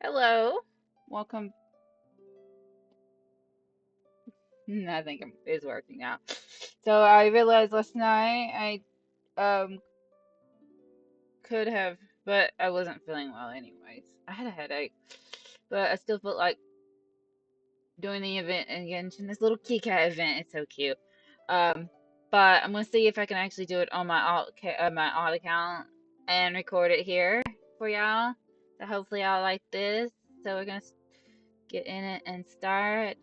Hello. Welcome. I think it's working now. So I realized last night I could have, but I wasn't feeling well anyways. I had a headache, but I still felt like doing the event in Genshin. This little kitty cat event. It's so cute. Um, but I'm gonna see if I can actually do it on my alt account and record it here for y'all. So hopefully y'all like this. So we're gonna get in it and start.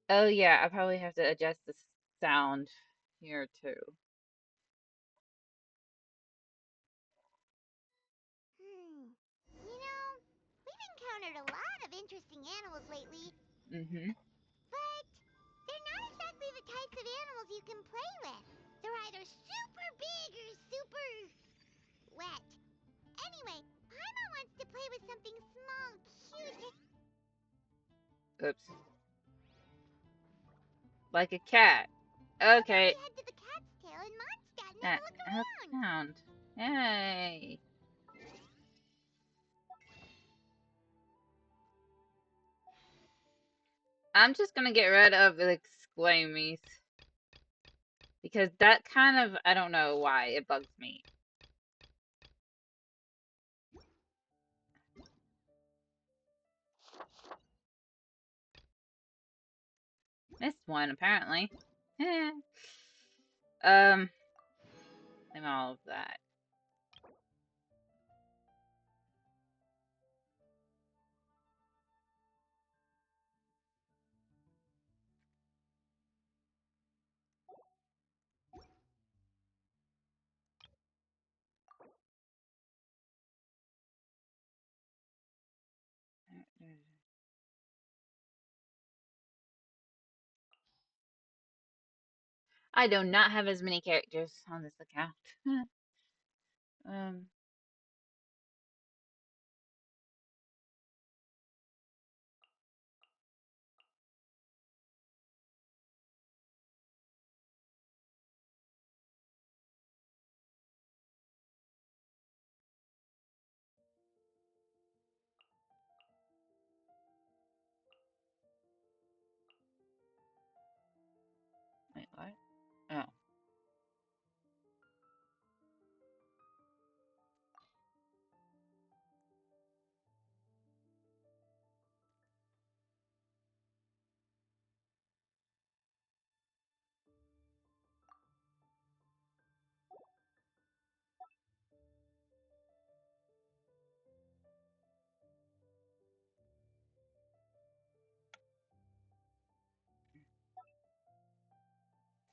Oh yeah, I probably have to adjust the sound here too. We've encountered a lot of interesting animals lately, Mm-hmm. but they're not exactly the types of animals you can play with. They're either super big or super wet. Anyway, Paimon wants to play with something small, cute. Oops. Like a cat. How about we Okay. head to the cat's tail in Mondstadt and have That a look look around? around. Yay. I'm just gonna get rid of the exclaimies because that kind of I don't know why it bugs me. Missed one apparently. um, and all of that. I do not have as many characters on this account. um, wait, what? Oh.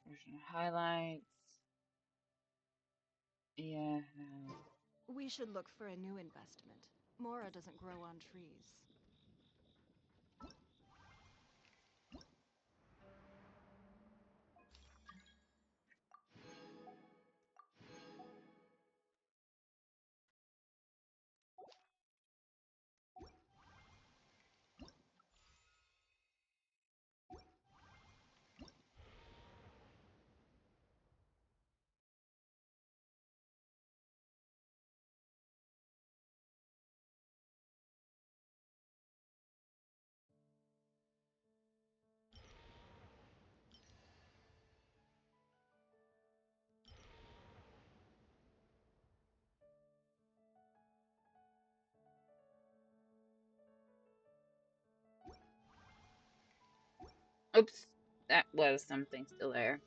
Version highlights. Yeah, no. We should look for a new investment. Mora doesn't grow on trees. Oops, that was something still there.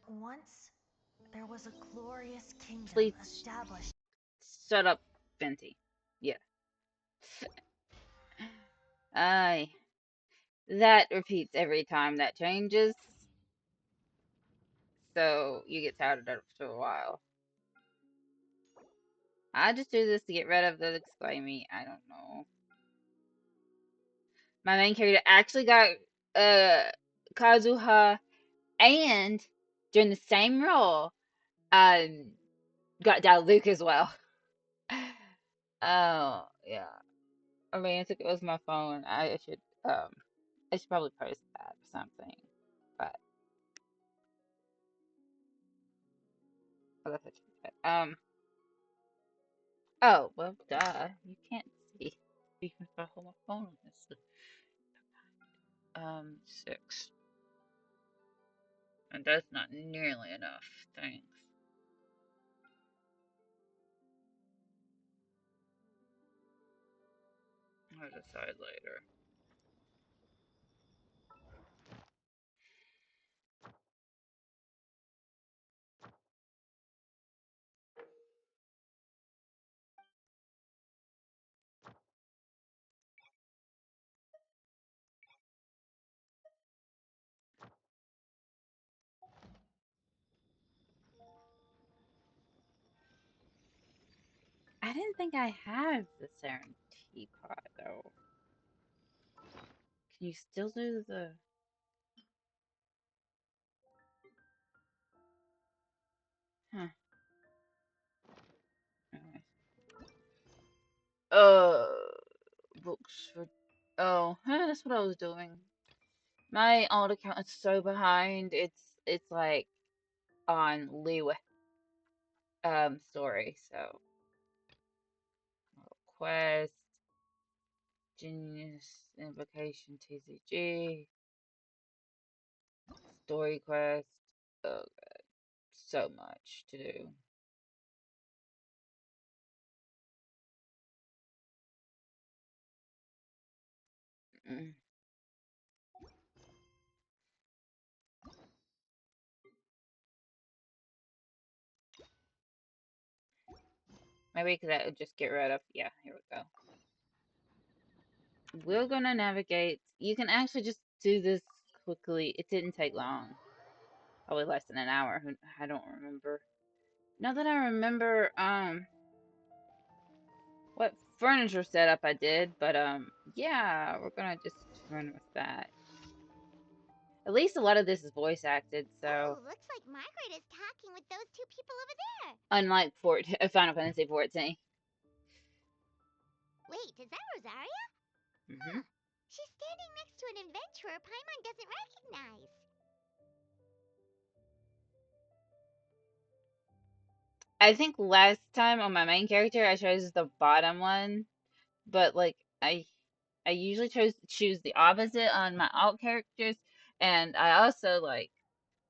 Once, there was a glorious kingdom Please established. shut up, Fenty. Yeah. Aye. That repeats every time that changes, so you get tired of it after a while. I just do this to get rid of the exclaiming. I don't know. My main character actually got uh Kazuha and during the same role, um got down Luke as well. Oh yeah. I mean, I took it was my phone. I should probably post that or something. But oh, that's what she said. Oh well, duh. You can't see even if I hold my phone on this. 6, and that's not nearly enough. Thanks. I'll decide later. I didn't think I had the Serenity pod though. Can you still do the? Huh. Anyway. Uh, books for. Oh, huh, that's what I was doing. My old account is so behind. It's like on Leeway story. So quest, genius invocation, TCG, story quest. Oh, so much to do. Mm. Maybe because I would just get rid of. Yeah, here we go. We're gonna navigate. You can actually just do this quickly. It didn't take long. Probably less than an hour. I don't remember. Now that I remember, what furniture setup I did, but yeah, we're gonna just run with that. At least a lot of this is voice acted, so Oh, looks like Margaret is talking with those two people over there. unlike Final Fantasy 14. Wait, is that Rosaria? Hmm. Huh. She's standing next to an adventurer Paimon doesn't recognize. I think last time on my main character I chose the bottom one, but like I usually choose the opposite on my alt characters, and I also like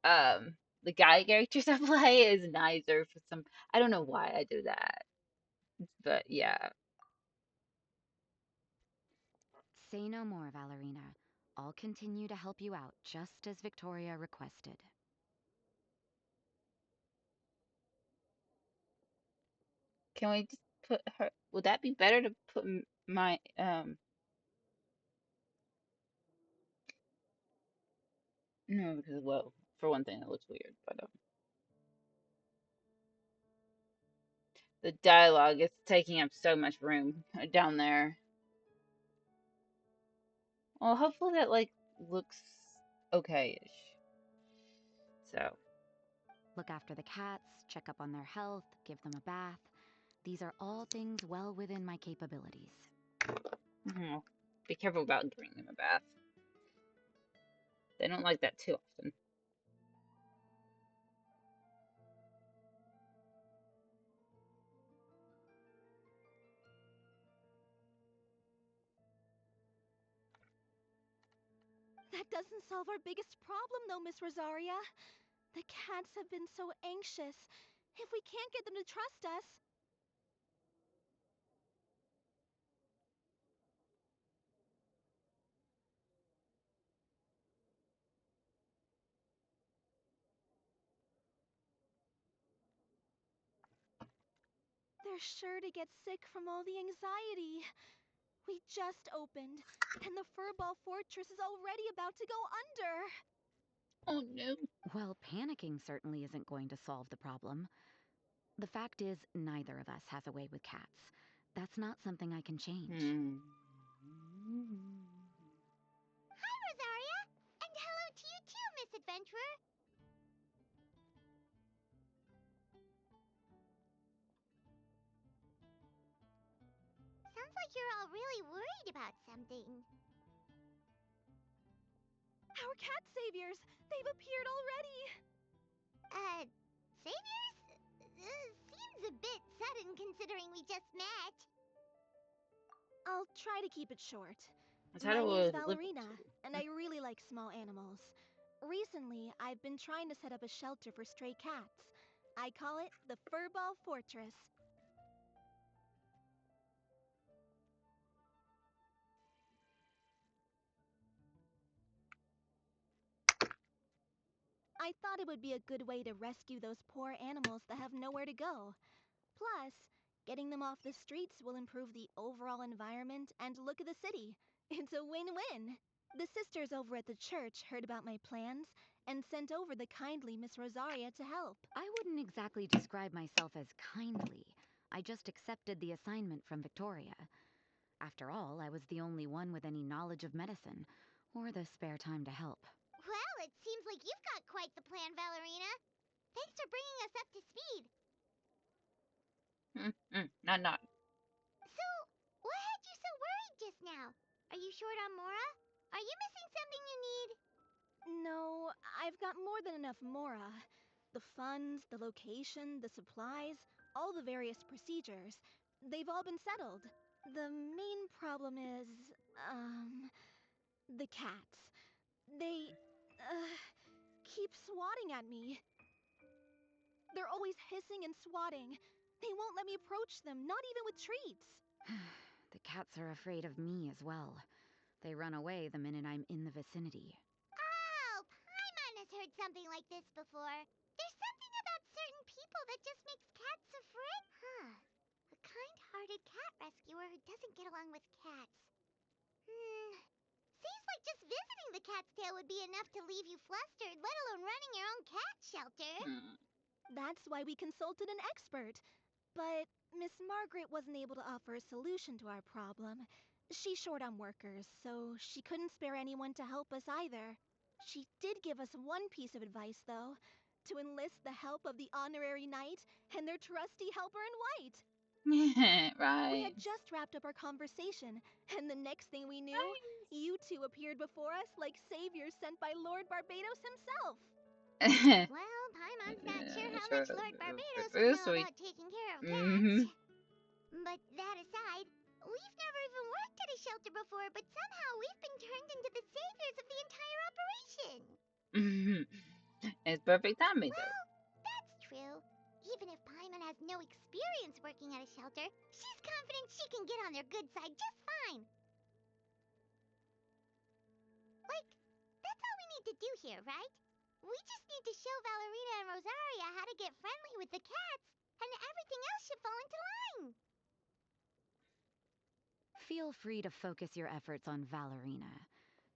the guy characters I play is nicer for some. I don't know why I do that, but yeah. Say no more, Valerina. I'll continue to help you out, just as Victoria requested. Can we just put her? Would that be better to put my No, because well, for one thing, it looks weird, but the dialogue is taking up so much room down there. Well, hopefully that like looks okay-ish. So, Look after the cats, check up on their health, give them a bath. These are all things well within my capabilities. be careful about giving them a bath. They don't like that too often. That doesn't solve our biggest problem, though, Miss Rosaria. The cats have been so anxious. If we can't get them to trust us, they're sure to get sick from all the anxiety. We just opened, and the Furball Fortress is already about to go under. Oh no. Well, panicking certainly isn't going to solve the problem. The fact is, neither of us has a way with cats. That's not something I can change. Hmm. Hi, Rosaria! And hello to you too, Miss Adventurer! sounds like you're all really worried about something. Our cat saviors! They've appeared already! Saviors? Seems a bit sudden considering we just met. I'll try to keep it short. That's how My it name's was looking Ballerina, and I really like small animals. Recently, I've been trying to set up a shelter for stray cats. I call it the Furball Fortress. I thought it would be a good way to rescue those poor animals that have nowhere to go. Plus, getting them off the streets will improve the overall environment and look of the city. It's a win-win. The sisters over at the church heard about my plans and sent over the kindly Miss Rosaria to help. I wouldn't exactly describe myself as kindly. I just accepted the assignment from Victoria. After all, I was the only one with any knowledge of medicine, or the spare time to help. Well, it seems like you've got quite the plan, Ballerina. Thanks for bringing us up to speed. not. So, what had you so worried just now? Are you short on Mora? Are you missing something you need? No, I've got more than enough Mora. The funds, the location, the supplies, all the various procedures. They've all been settled. The main problem is, the cats. They, keep swatting at me. They're always hissing and swatting. They won't let me approach them, not even with treats. The cats are afraid of me as well. They run away the minute I'm in the vicinity. Oh, Paimon has heard something like this before. There's something about certain people that just makes cats afraid. Huh. A kind-hearted cat rescuer who doesn't get along with cats. Seems like just visiting the cat's tail would be enough to leave you flustered, let alone running your own cat shelter. That's why we consulted an expert. But Miss Margaret wasn't able to offer a solution to our problem. She's short on workers, so she couldn't spare anyone to help us either. She did give us one piece of advice, though, to enlist the help of the Honorary Knight and their trusty helper in white. We Right. had just wrapped up our conversation, and the next thing we knew, you two appeared before us like saviors sent by Lord Barbados himself. Well, Paimon's not sure how Sure, much Lord Barbados would very know sweet. about taking care of Mm-hmm. cats. But that aside, we've never even worked at a shelter before, but somehow we've been turned into the saviors of the entire operation. It's perfect timing, though. Well, that's true. Even if Paimon has no experience working at a shelter, she's confident she can get on their good side just fine. Like, that's all we need to do here, right? We just need to show Ballerina and Rosaria how to get friendly with the cats, and everything else should fall into line. Feel free to focus your efforts on Valerina.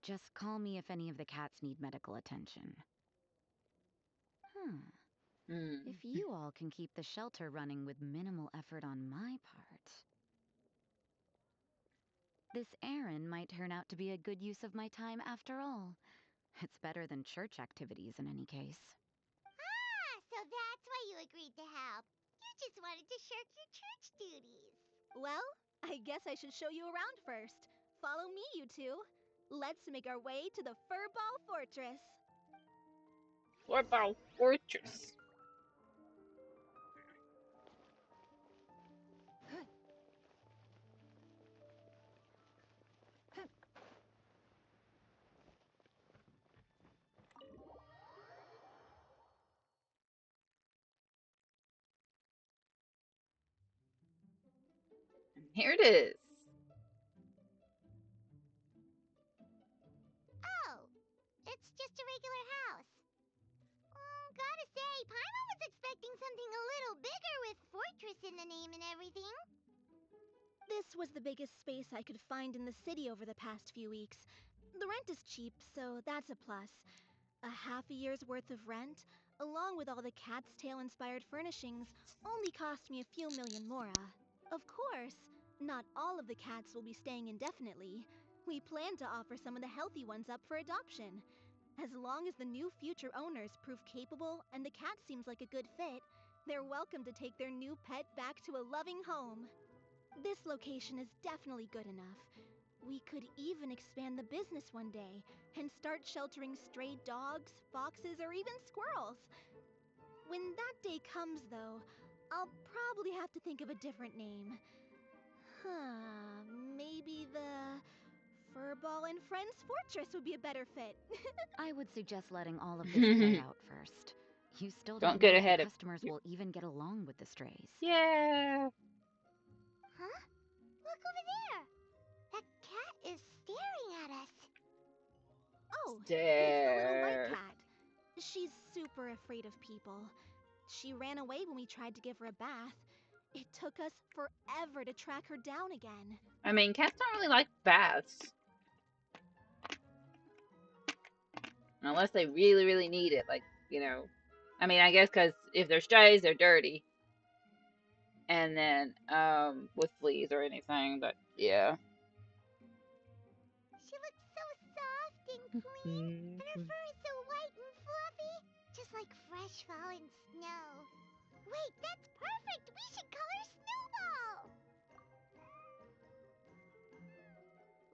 Just call me if any of the cats need medical attention. If you all can keep the shelter running with minimal effort on my part, this errand might turn out to be a good use of my time after all. It's better than church activities in any case. Ah, so that's why you agreed to help. You just wanted to shirk your church duties. Well, I guess I should show you around first. Follow me, you two. Let's make our way to the Furball Fortress. Furball Fortress. And here it is. Oh, it's just a regular house. Gotta say, Paimon was expecting something a little bigger with fortress in the name and everything. This was the biggest space I could find in the city over the past few weeks. The rent is cheap, so that's a plus. A half a year's worth of rent, along with all the cat's tail inspired furnishings, only cost me a few million mora. Of course, not all of the cats will be staying indefinitely. We plan to offer some of the healthy ones up for adoption. As long as the new future owners prove capable and the cat seems like a good fit, they're welcome to take their new pet back to a loving home. This location is definitely good enough. We could even expand the business one day and start sheltering stray dogs, foxes, or even squirrels. When that day comes, though, I'll probably have to think of a different name. Maybe the Furball and Friends Fortress would be a better fit. I would suggest letting all of this play out first. You still Don't don't get know if the ahead of customers will even get along with the strays. Yeah. Huh? Look over there! That cat is staring at us. Oh, it's the little white Stare. cat. She's super afraid of people. She ran away when we tried to give her a bath. It took us forever to track her down again. I mean, cats don't really like baths. Unless they really, really need it. Like, you know. I mean, I guess because if they're strays, they're dirty. And then, with fleas or anything. But, yeah. She looks so soft and clean, and her fur is so white and fluffy, just like fresh fallen snow. Wait, that's perfect! We should call her Snowball!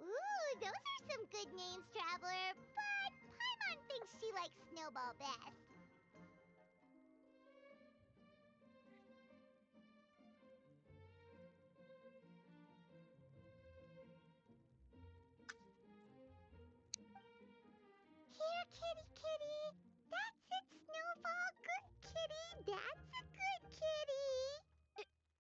Ooh, those are some good names, Traveler, but Paimon thinks she likes Snowball best. Here, kitty, kitty. That's it, Snowball. Good kitty. That's a good kitty.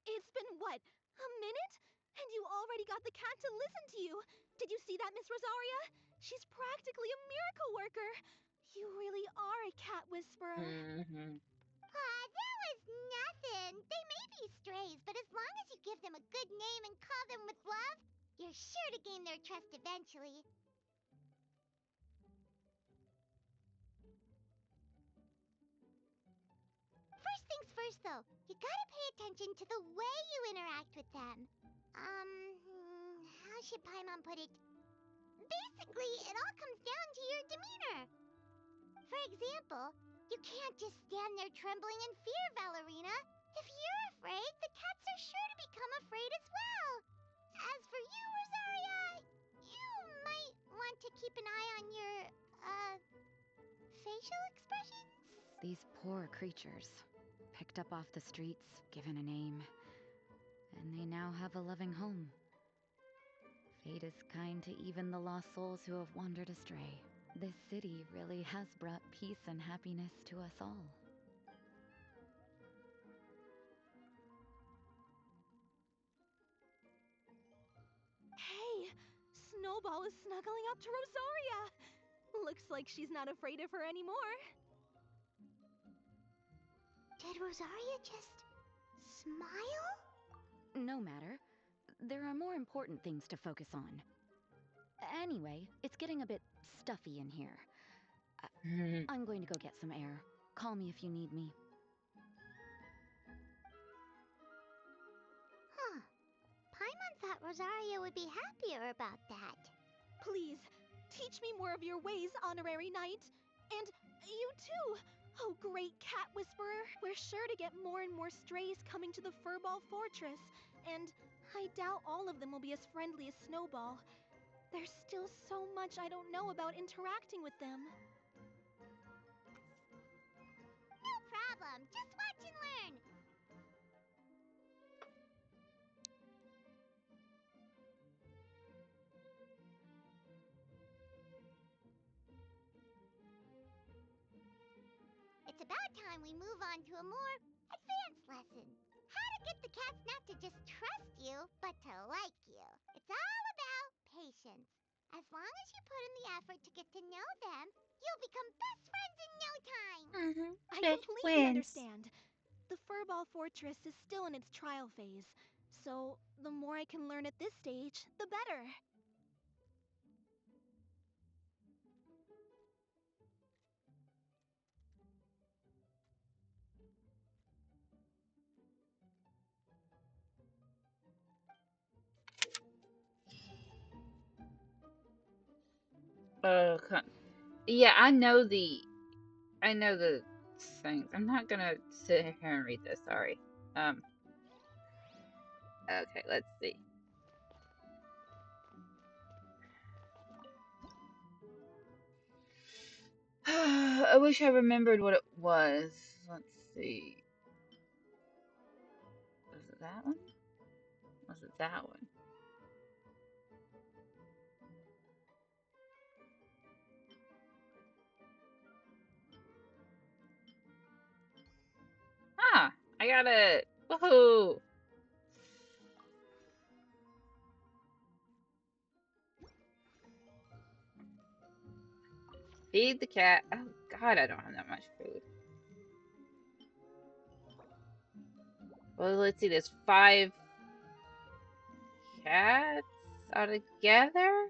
It's been what? A minute? And you already got the cat to listen to you. Did you see that, Miss Rosaria? She's practically a miracle worker. You really are a cat whisperer. Mm-hmm. That was nothing. They may be strays, but as long as you give them a good name and call them with love, you're sure to gain their trust eventually. First things first, though, you gotta pay attention to the way you interact with them. How should Paimon put it? Basically, it all comes down to your demeanor. For example, you can't just stand there trembling in fear, Valerina. If you're afraid, the cats are sure to become afraid as well. As for you, Rosaria, you might want to keep an eye on your, facial expressions. These poor creatures, picked up off the streets, given a name, and they now have a loving home. Fate is kind to even the lost souls who have wandered astray. This city really has brought peace and happiness to us all. Hey, Snowball is snuggling up to Rosaria. Looks like she's not afraid of her anymore. Did Rosaria just smile? No matter. There are more important things to focus on. Anyway, it's getting a bit stuffy in here. I'm going to go get some air. Call me if you need me. Huh. Paimon thought Rosaria would be happier about that. Please, teach me more of your ways, Honorary Knight. And you too! Oh, great cat whisperer! We're sure to get more and more strays coming to the Furball Fortress, and I doubt all of them will be as friendly as Snowball. There's still so much I don't know about interacting with them. No problem. Just watch and learn. It's about time we move on to a more advanced lesson. How to get the cats not to just trust you, but to like you. It's all about patience. As long as you put in the effort to get to know them, you'll become best friends in no time. I Best completely friends. understand. The Furball Fortress is still in its trial phase, so the more I can learn at this stage, the better. Yeah, I know the things. I'm not gonna sit here and read this. Sorry. Um, Okay, let's see. I wish I remembered what it was. Let's see. Was it that one? Was it that one? Ah, I got it. Woohoo! Feed the cat. Oh God, I don't have that much food. Well, let's see. There's 5 cats altogether.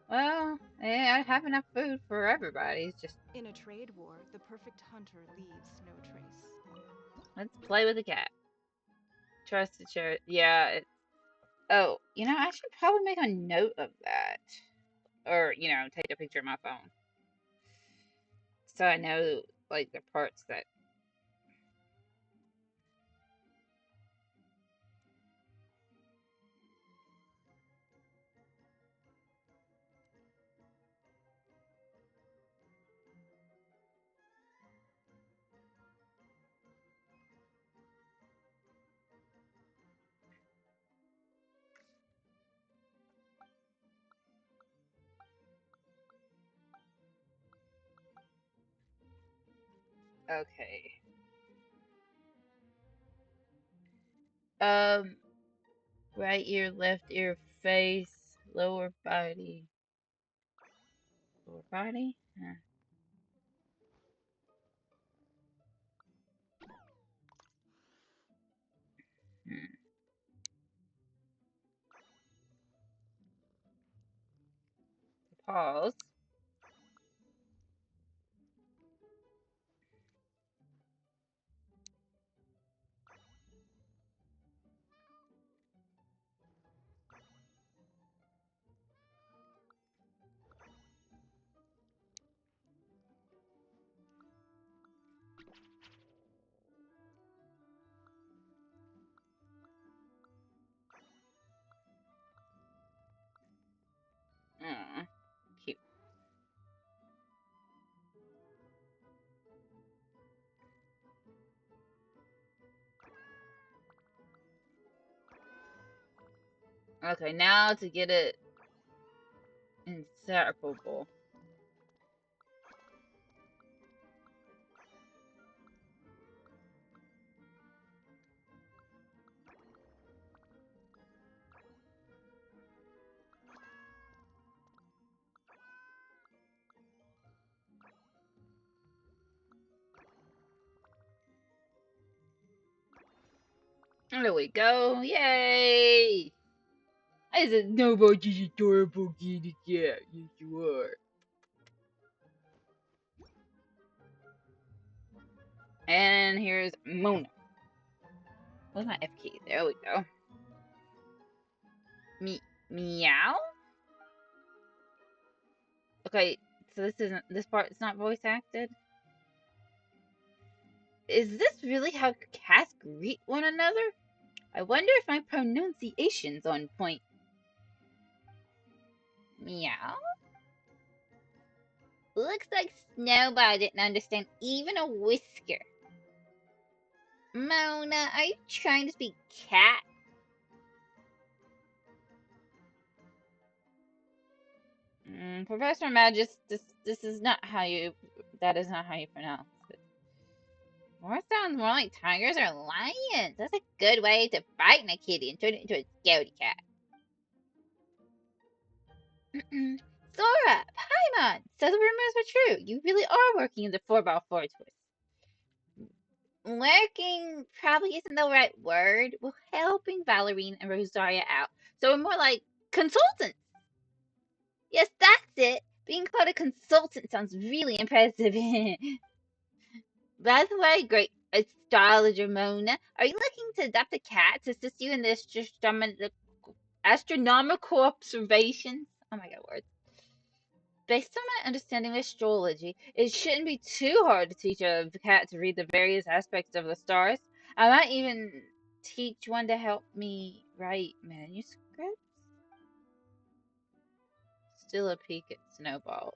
Well, yeah, I have enough food for everybody. It's just In a trade war, the perfect hunter leaves no trace. let's play with the cat. Trust the chair. Yeah. Oh, I should probably make a note of that, or take a picture of my phone so I know like the parts that. Okay. Um, right ear, left ear, face, lower body, lower body. Hmm. Pause. Aw, cute. Okay, now to get it inseparable. There we go. Yay! I said nobody's adorable kitty cat. Yes, you are. And here's Mona. What's my F key? There we go. Meow? Okay, so this part is not voice acted? Is this really how cats greet one another? I wonder if my pronunciation's on point. Meow? Looks like Snowball didn't understand even a whisker. Mona, are you trying to speak cat? Professor Magis, this is not how you. That is not how you pronounce it. More sounds more like tigers or lions. That's a good way to frighten a kitty and turn it into a scaredy cat. Sora, Paimon, so the rumors were true. You really are working in the 4x4 twist. Working probably isn't the right word. We're helping Valerine and Rosaria out. So we're more like consultants. Yes, that's it. Being called a consultant sounds really impressive. By the way, great astrologer Mona, are you looking to adopt a cat to assist you in this astronomical observations? Oh my god, words. Based on my understanding of astrology, it shouldn't be too hard to teach a cat to read the various aspects of the stars. I might even teach one to help me write manuscripts? Still a peek at Snowballs.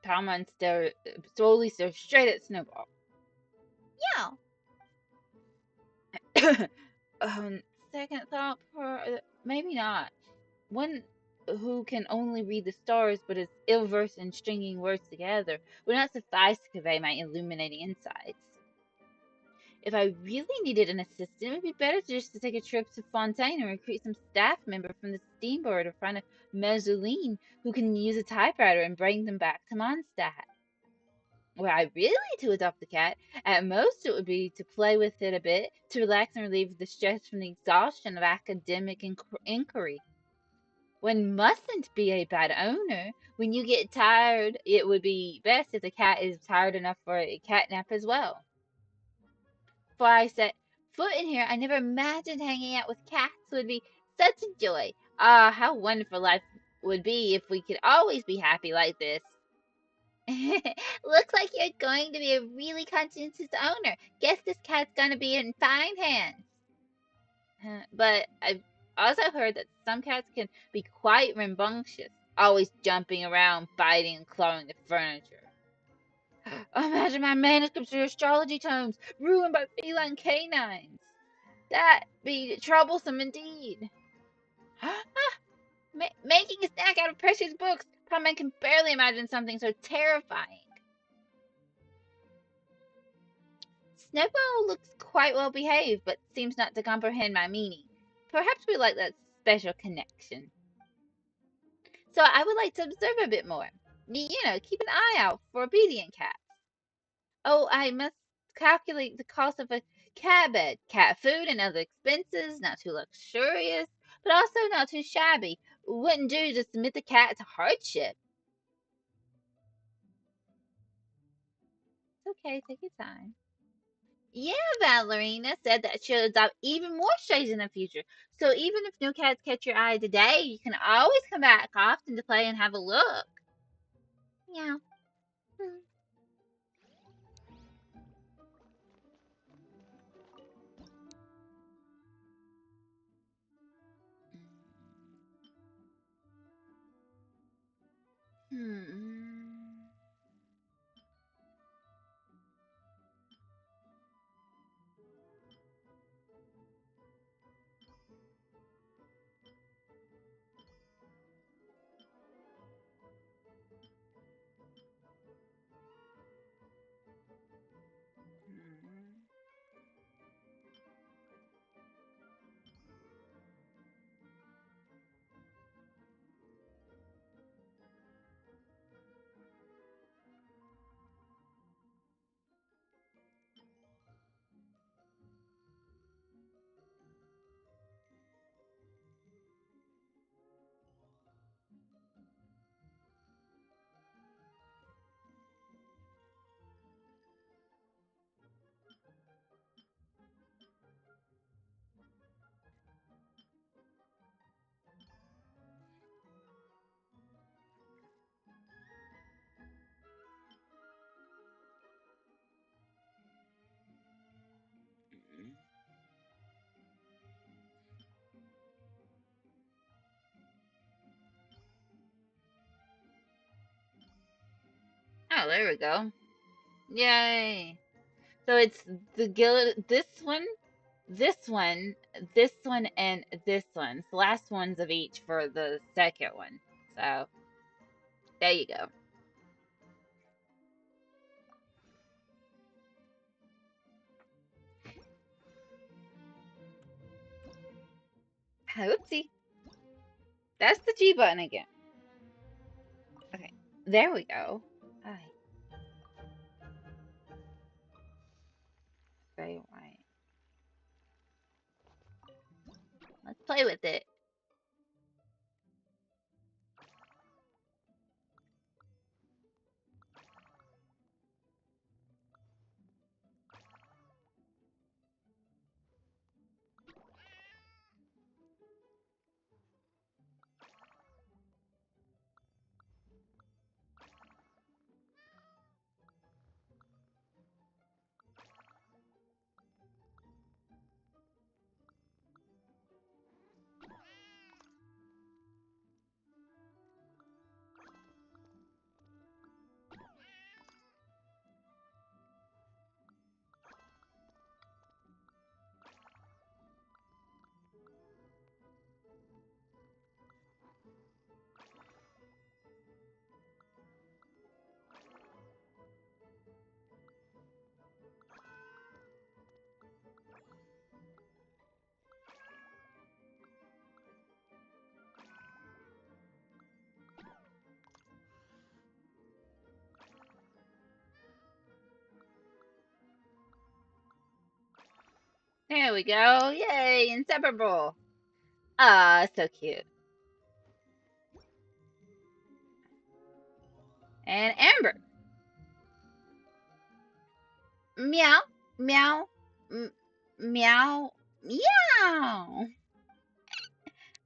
Paimon slowly stares straight at Snowball. Yeah. Second thought, maybe not. One who can only read the stars but is ill versed in stringing words together would not suffice to convey my illuminating insights. If I really needed an assistant, it would be better just to take a trip to Fontaine and recruit some staff member from the steamboat or find a Mezzoline who can use a typewriter and bring them back to Mondstadt. Were I really to adopt the cat, at most it would be to play with it a bit, to relax and relieve the stress from the exhaustion of academic inquiry. One mustn't be a bad owner. When you get tired, it would be best if the cat is tired enough for a cat nap as well. Before I set foot in here, I never imagined hanging out with cats would be such a joy. Ah, how wonderful life would be if we could always be happy like this. Looks like you're going to be a really conscientious owner. Guess this cat's gonna be in fine hands. But I've also heard that some cats can be quite rambunctious, always jumping around, biting and clawing the furniture. Imagine my manuscripts or astrology tomes ruined by feline canines. That'd be troublesome indeed. Making a snack out of precious books. Paimon can barely imagine something so terrifying. Snowball looks quite well behaved, but seems not to comprehend my meaning. Perhaps we like that special connection. So I would like to observe a bit more. Keep an eye out for obedient cats. Oh, I must calculate the cost of a cat bed, cat food, and other expenses, not too luxurious, but also not too shabby. Wouldn't do to submit the cat to hardship. It's okay, take your time. Yeah, Valerina said that she'll adopt even more strays in the future. So even if no cats catch your eye today, you can always come back often to play and have a look. Yeah. Hmm. Oh, there we go. Yay. So it's the guild, this one, this one, and this one. It's the last ones of each for the second one. So, there you go. Oopsie. That's the G button again. Okay, there we go. Ay, very white. Let's play with it. There we go. Yay, inseparable. Ah, so cute. And Amber. Meow, meow, meow, meow.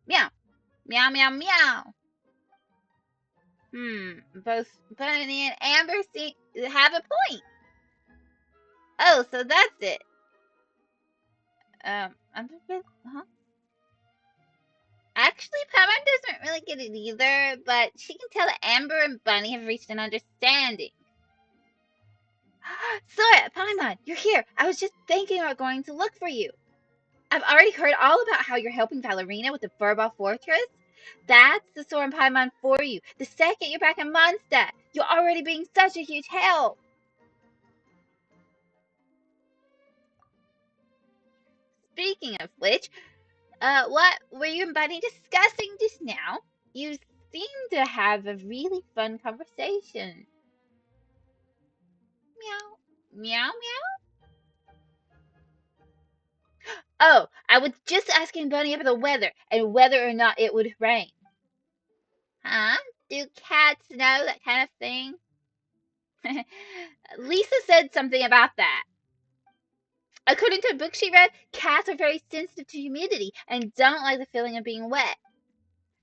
Meow, meow, meow, meow. Both Bunny and Amber have a point. Oh, so that's it. Huh? Actually, Paimon doesn't really get it either, but she can tell that Amber and Bunny have reached an understanding. Sora, Paimon, you're here. I was just thinking about going to look for you. I've already heard all about how you're helping Valerina with the Furball Fortress. That's the Sora and Paimon for you. The second you're back in Mondstadt, you're already being such a huge help. Speaking of which, what were you and Bunny discussing just now? You seem to have a really fun conversation. Meow, meow, meow. Oh, I was just asking Bunny about the weather and whether or not it would rain. Huh? Do cats know that kind of thing? Lisa said something about that. According to a book she read, cats are very sensitive to humidity and don't like the feeling of being wet.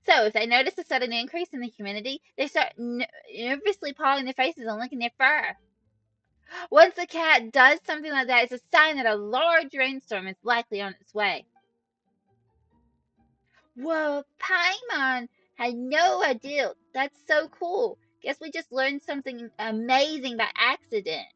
So if they notice a sudden increase in the humidity, they start nervously pawing their faces and licking their fur. Once a cat does something like that, it's a sign that a large rainstorm is likely on its way. Whoa, Paimon had no idea. That's so cool. Guess we just learned something amazing by accident.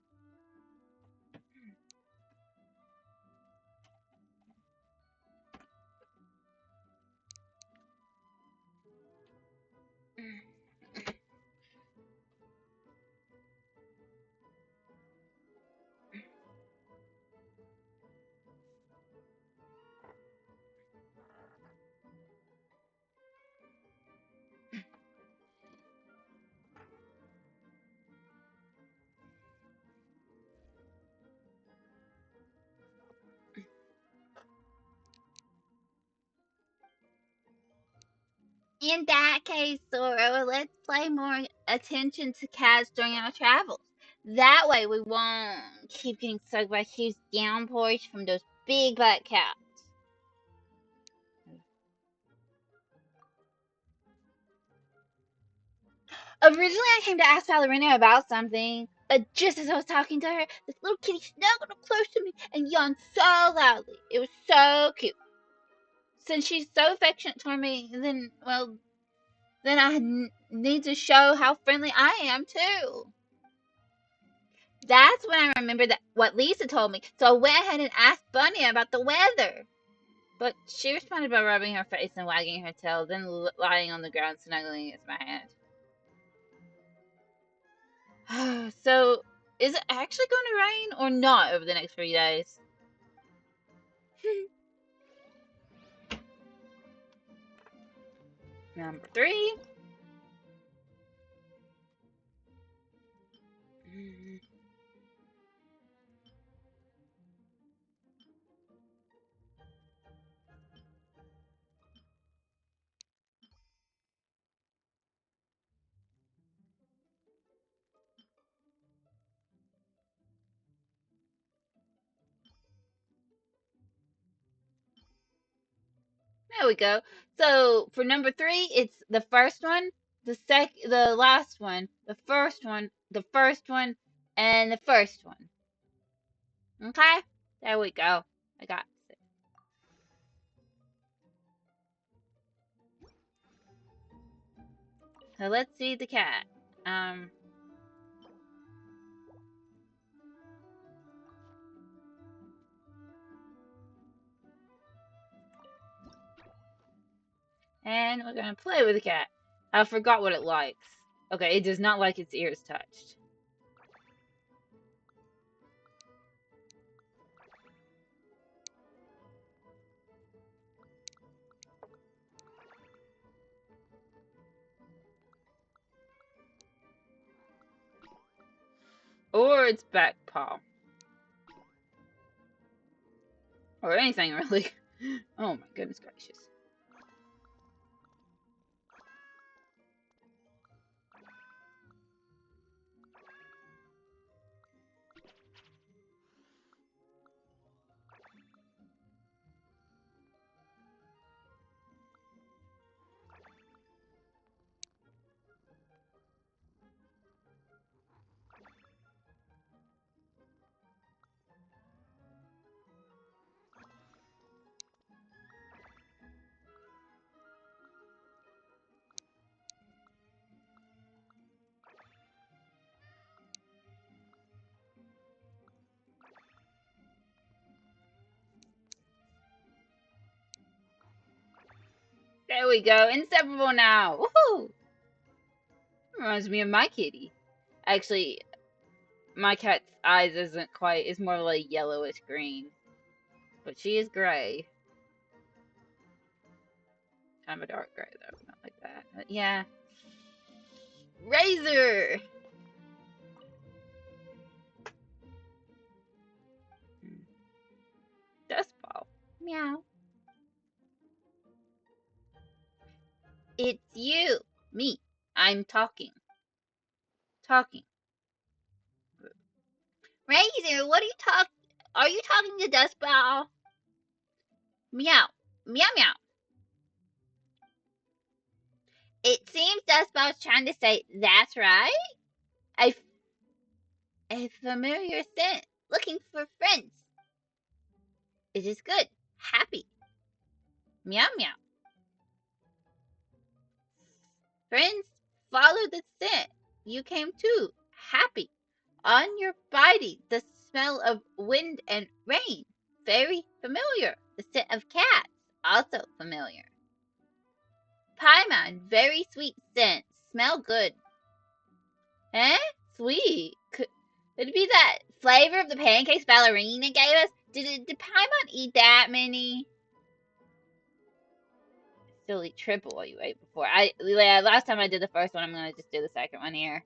In that case, Zoro, let's pay more attention to cats during our travels. That way we won't keep getting soaked by huge downpours from those big black cats. Originally, I came to ask Ballerina about something, but just as I was talking to her, this little kitty snuggled up close to me and yawned so loudly. It was so cute. Since she's so affectionate toward me, then I need to show how friendly I am too. That's when I remembered that what Lisa told me, so I went ahead and asked Bunny about the weather. But she responded by rubbing her face and wagging her tail, then lying on the ground snuggling against my hand. So, is it actually going to rain or not over the next 3 days? Number 3. There we go. So for number 3, it's the first one, the last one, the first one, the first one, and the first one. Okay? There we go. I got it. So let's see the cat. Um, and we're gonna play with the cat. I forgot what it likes. Okay, it does not like its ears touched. Or its back paw. Or anything, really. Oh my goodness gracious. There we go. Inseparable now. Woohoo! Reminds me of my kitty. Actually, my cat's eyes isn't quite, it's more like yellowish green. But she is gray. Kind of a dark gray though, not like that. But yeah. Razor! Dust ball. Meow. It's you. Me. I'm talking. Talking. Razor, what are you talking? Are you talking to Dust Ball? Meow. Meow meow. It seems Dust Ball's trying to say, that's right. A, a familiar scent. Looking for friends. It is good. Happy. Meow meow. Friends, follow the scent. You came too. Happy. On your body, the smell of wind and rain. Very familiar. The scent of cats. Also familiar. Paimon, very sweet scent. Smell good. Eh? Sweet. Could it be that flavor of the pancakes Ballerina gave us? Did Paimon eat that many? Still eat triple what you ate before. Last time I did the first one, I'm gonna just do the second one here.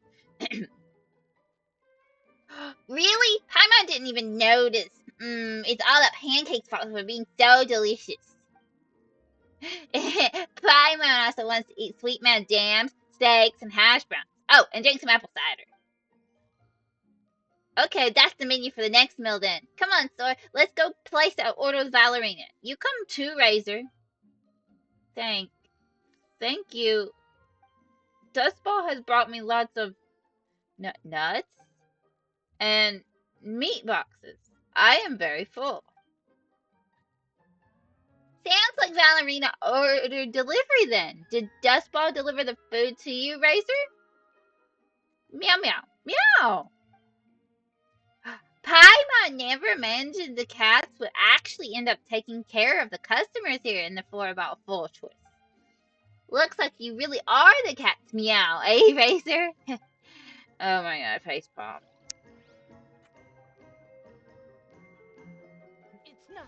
Really? Paimon didn't even notice. It's all that pancakes fault for being so delicious. Paimon also wants to eat sweet mountain jams, steaks, and hash browns. Oh, and drink some apple cider. Okay, that's the menu for the next meal then. Come on, Sora, let's go place our order with Valerina. You come too, Razor. Thank you. Dustball has brought me lots of nuts and meat boxes. I am very full. Sounds like Valerina ordered delivery then. Did Dustball deliver the food to you, Razor? Meow meow. Meow! Paimon never mentioned the cats would actually end up taking care of the customers here in the 4-About Fortress. Looks like you really are the cat's meow, eh, Razor? Oh my god, facepalm. It's nothing.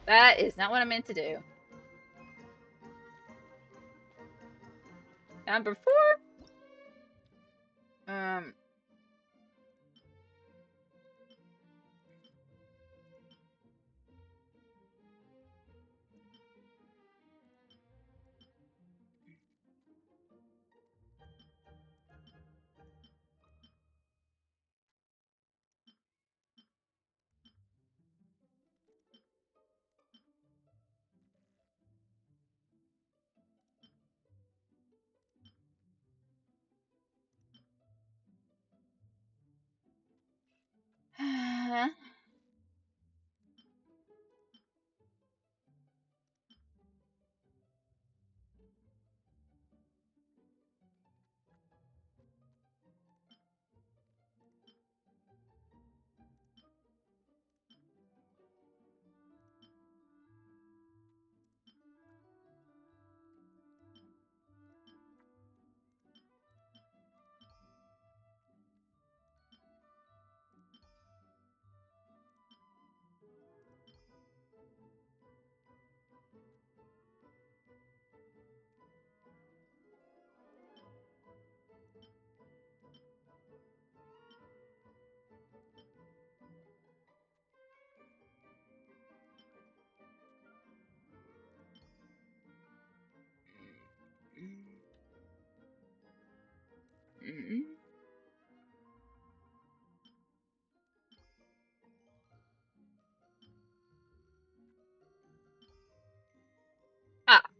That is not what I meant to do. Number 4.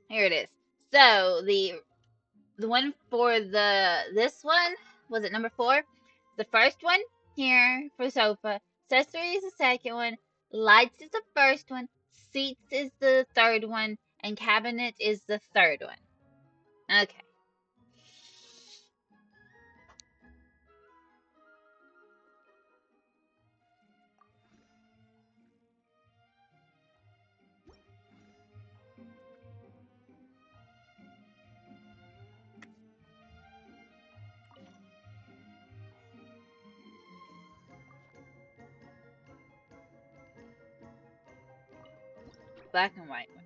Here it is. So the one for this one was it number 4? The first one here for sofa. Accessory is the second one. Lights is the first one. Seats is the third one, and cabinet is the third one. Okay. Black and white one.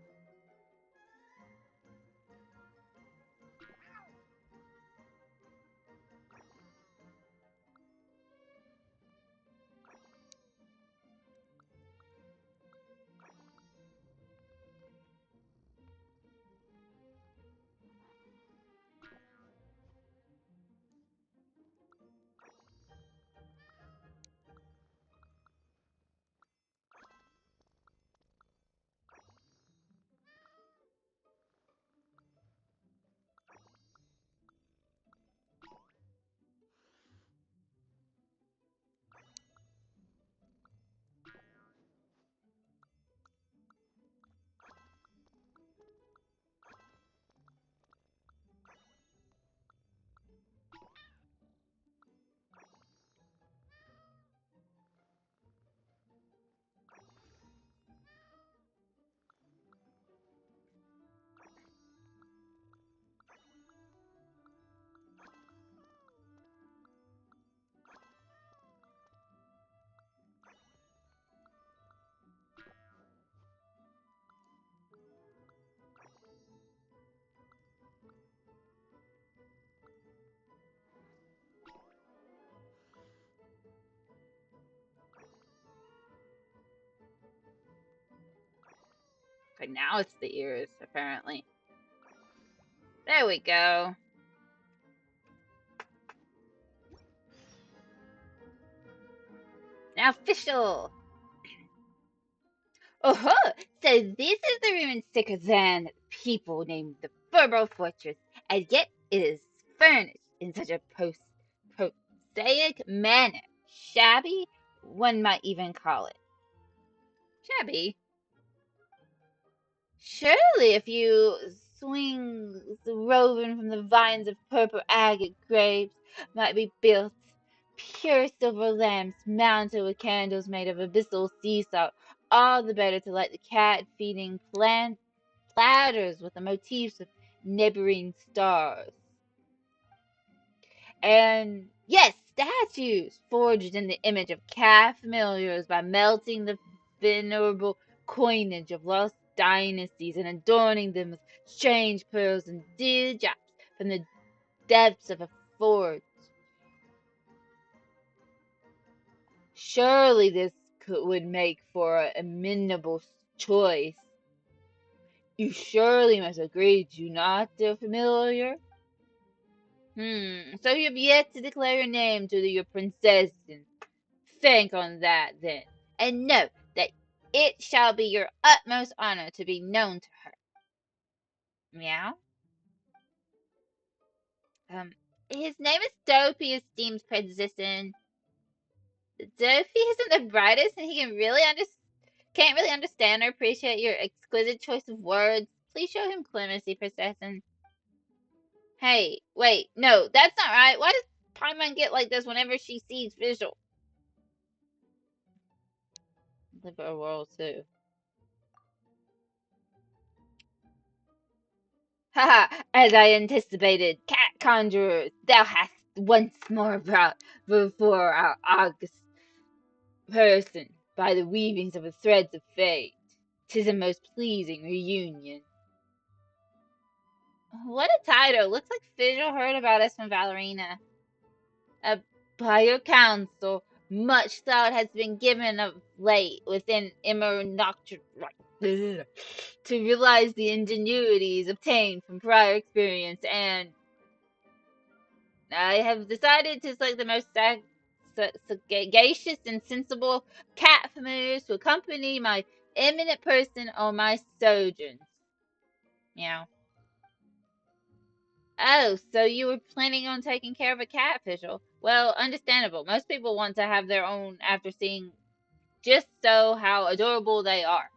Okay, now it's the ears, apparently. There we go. Now official. Oh-ho! So this is the room in Sikazan that people named the Furbo Fortress, and yet it is furnished in such a prosaic manner. Shabby, one might even call it. Shabby? Surely if you swing roving from the vines of purple agate grapes might be built pure silver lamps mounted with candles made of abyssal sea salt, all the better to light the cat feeding plant platters with the motifs of neighboring stars. And yes, statues forged in the image of cat familiars by melting the venerable coinage of lost dynasties and adorning them with strange pearls and dewdrops from the depths of a forge. Surely this would make for an amenable choice. You surely must agree, do you not, dear familiar? So you have yet to declare your name to your princess. Think on that, then, and know that it shall be your utmost honor to be known to her. Meow? His name is Dopey, esteemed princess. Dopey isn't the brightest, and he can't really understand or appreciate your exquisite choice of words. Please show him clemency, princess. Hey, wait, no, that's not right. Why does Paimon get like this whenever she sees visual? Live a world too. Haha, as I anticipated, cat conjurer, thou hast once more brought before our august person by the weavings of the threads of fate. 'Tis a most pleasing reunion. What a title! Looks like Fizzle heard about us from Valerina. By your counsel, much thought has been given of late within Immer Nocturne to realize the ingenuities obtained from prior experience, and I have decided to select the most sagacious and sensible cat familiars to accompany my eminent person on my sojourns. Meow. Oh, so you were planning on taking care of a cat, Fischl? Well, understandable. Most people want to have their own after seeing just so how adorable they are.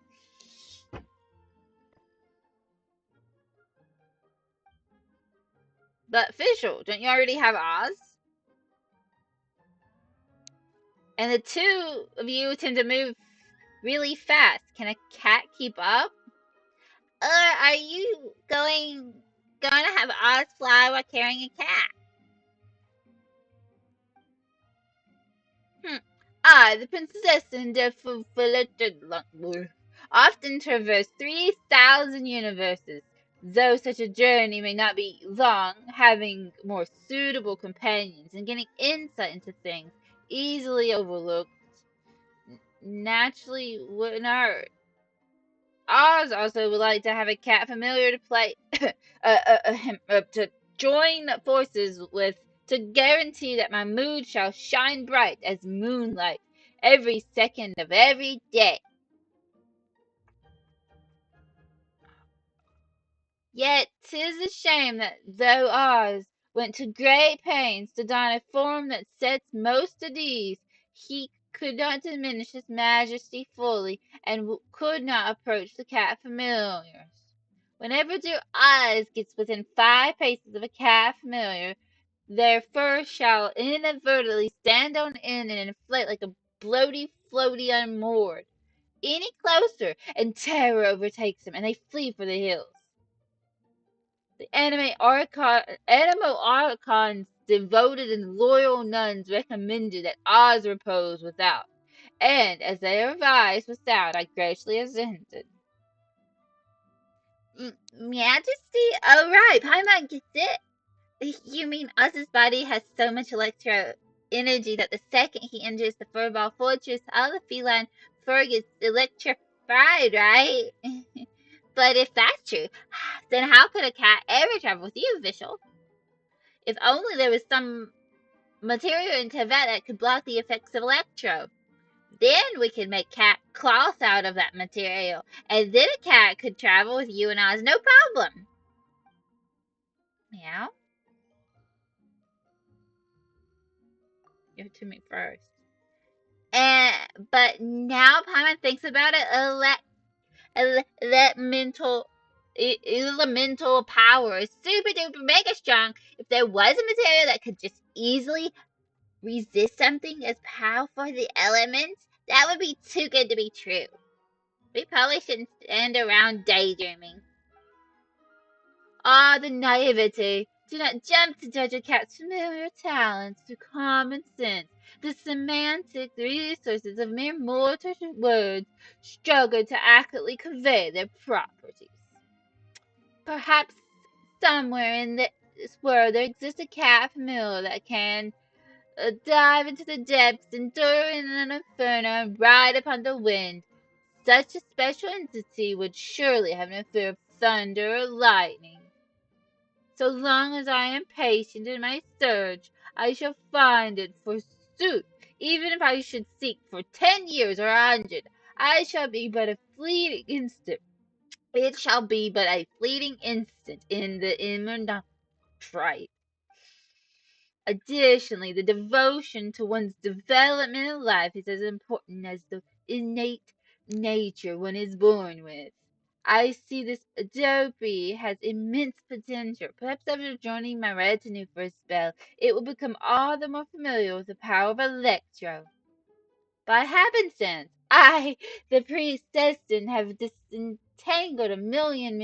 But Fischl, don't you already have Oz? And the two of you tend to move really fast. Can a cat keep up? Are you going to have Oz fly while carrying a cat? Hmm. I, the princess and the often traverse 3,000 universes. Though such a journey may not be long, having more suitable companions and getting insight into things easily overlooked naturally wouldn't hurt. Oz also would like to have a cat familiar to play, to join forces with, to guarantee that my mood shall shine bright as moonlight every second of every day. Yet 'tis a shame that though Oz went to great pains to don a form that sets most at ease, he could not diminish his majesty fully, and could not approach the cat familiars. Whenever their eyes gets within 5 paces of a cat familiar, their fur shall inadvertently stand on end and inflate like a bloaty floaty unmoored. Any closer, and terror overtakes them, and they flee for the hills. The animal archons, devoted and loyal nuns recommended that Oz repose without, and as their advice was sound, I graciously assented. Majesty? Oh, right, Paimon gets it. You mean Oz's body has so much electro energy that the second he enters the furball fortress, all the feline fur gets electrified, right? But if that's true, then how could a cat ever travel with you, Vishal? If only there was some material in Tibet that could block the effects of electro. Then we could make cat cloth out of that material, and then a cat could travel with you and Oz, no problem. Meow? Give it to me first. But now Paimon thinks about it, elemental power is super duper mega strong. If there was a material that could just easily resist something as powerful as the elements, that would be too good to be true. We probably shouldn't stand around daydreaming. Ah, the naivety! Do not jump to judge a cat's familiar talents through common sense. The semantic resources of mere mortal words struggle to accurately convey their properties. Perhaps somewhere in this world there exists a cat familiar that can dive into the depths, endure in an inferno, and ride upon the wind. Such a special entity would surely have no fear of thunder or lightning. So long as I am patient in my search, I shall find it, forsooth. Even if I should seek for 10 years or 100, I shall be but a fleeting instant. It shall be but a fleeting instant in the imminent fright. Additionally, the devotion to one's development in life is as important as the innate nature one is born with. I see this Adobe has immense potential. Perhaps after joining my retinue for a spell, it will become all the more familiar with the power of Electro. By happenstance, I, the priestess, have disentangled a million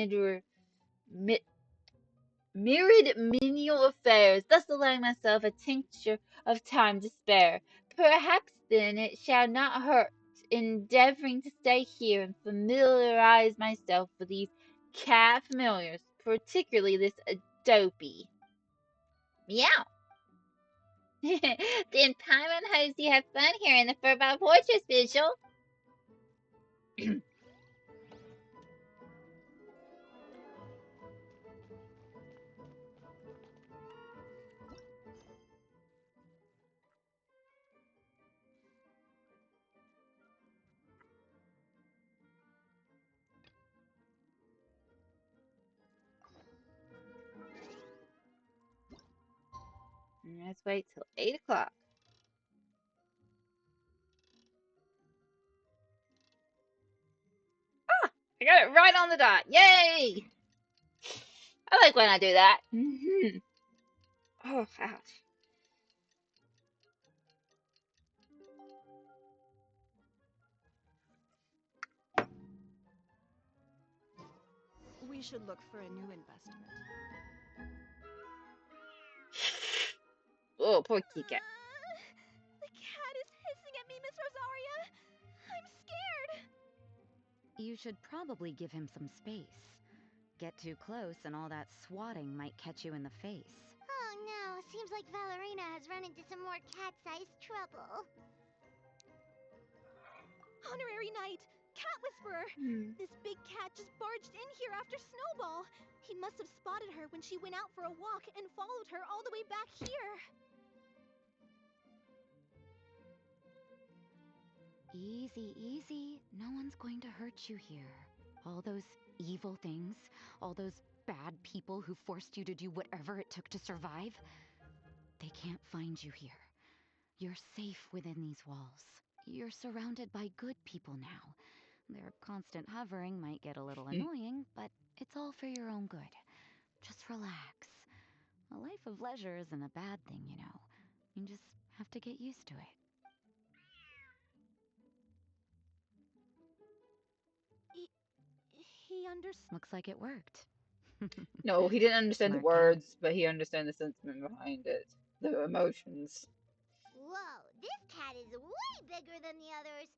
myriad menial affairs, thus allowing myself a tincture of time to spare. Perhaps then it shall not hurt endeavoring to stay here and familiarize myself with these cat familiars, particularly this Adobe. Meow. Then Paimon hopes you have fun here in the Furball Fortress, Visual. Let's wait till 8 o'clock. Ah, I got it right on the dot. Yay! I like when I do that. Oh, ouch. We should look for a new investment. Oh, poor Kika. The cat is hissing at me, Miss Rosaria. I'm scared. You should probably give him some space. Get too close and all that swatting might catch you in the face. Oh no, seems like Valerina has run into some more cat-sized trouble. Honorary Knight, Cat Whisperer. This big cat just barged in here after Snowball. He must have spotted her when she went out for a walk and followed her all the way back here. Easy, easy. No one's going to hurt you here. All those evil things, all those bad people who forced you to do whatever it took to survive, they can't find you here. You're safe within these walls. You're surrounded by good people now. Their constant hovering might get a little annoying, but it's all for your own good. Just relax. A life of leisure isn't a bad thing, you know. You just have to get used to it. He understood. Looks like it worked. No, he didn't understand the Smart cat. words, but he understood the sentiment behind it. The emotions. Whoa, this cat is way bigger than the others.